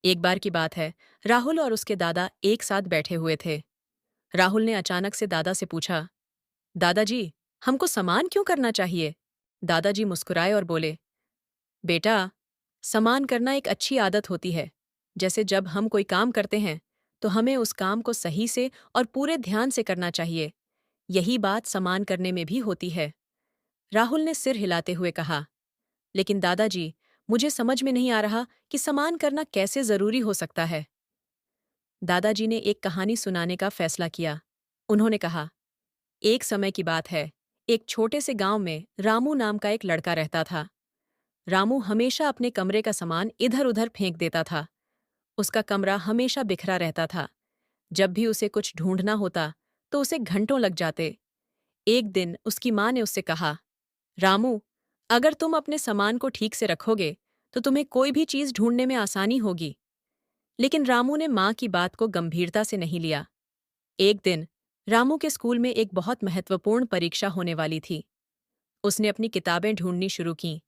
एक बार की बात है, राहुल और उसके दादा एक साथ बैठे हुए थे। राहुल ने अचानक से दादा से पूछा, दादाजी, हमको समान क्यों करना चाहिए? दादाजी मुस्कुराए और बोले, बेटा, समान करना एक अच्छी आदत होती है। जैसे जब हम कोई काम करते हैं, तो हमें उस काम को सही से और पूरे ध्यान से करना चाहिए। यही बात समान करने में भी होती है। राहुल ने सिर हिलाते हुए कहा, लेकिन दादाजी, मुझे समझ में नहीं आ रहा कि समान करना कैसे जरूरी हो सकता है। दादाजी ने एक कहानी सुनाने का फैसला किया। उन्होंने कहा, एक समय की बात है, एक छोटे से गांव में रामू नाम का एक लड़का रहता था। रामू हमेशा अपने कमरे का सामान इधर उधर फेंक देता था। उसका कमरा हमेशा बिखरा रहता था। जब भी उसे कुछ ढूंढना होता, तो उसे घंटों लग जाते। एक दिन उसकी माँ ने उससे कहा, रामू, अगर तुम अपने सामान को ठीक से रखोगे, तो तुम्हें कोई भी चीज ढूंढने में आसानी होगी। लेकिन रामू ने माँ की बात को गंभीरता से नहीं लिया। एक दिन रामू के स्कूल में एक बहुत महत्वपूर्ण परीक्षा होने वाली थी। उसने अपनी किताबें ढूंढनी शुरू कीं,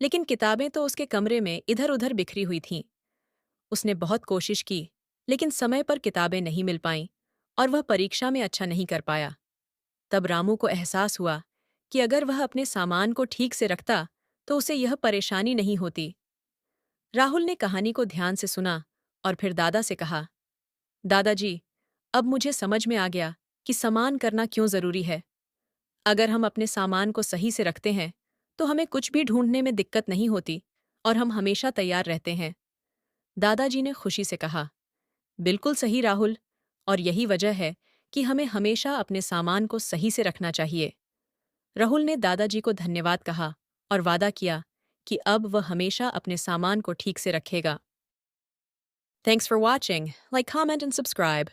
लेकिन किताबें तो उसके कमरे में इधर उधर बिखरी हुई थीं। उसने बहुत कोशिश की, लेकिन समय पर किताबें नहीं मिल पाईं और वह परीक्षा में अच्छा नहीं कर पाया। तब रामू को एहसास हुआ कि अगर वह अपने सामान को ठीक से रखता, तो उसे यह परेशानी नहीं होती। राहुल ने कहानी को ध्यान से सुना और फिर दादा से कहा, दादाजी, अब मुझे समझ में आ गया कि सामान करना क्यों जरूरी है। अगर हम अपने सामान को सही से रखते हैं, तो हमें कुछ भी ढूंढने में दिक्कत नहीं होती और हम हमेशा तैयार रहते हैं। दादाजी ने खुशी से कहा, बिल्कुल सही राहुल, और यही वजह है कि हमें हमेशा अपने सामान को सही से रखना चाहिए। राहुल ने दादाजी को धन्यवाद कहा और वादा किया कि अब वह हमेशा अपने सामान को ठीक से रखेगा। Thanks for watching, like, comment and subscribe.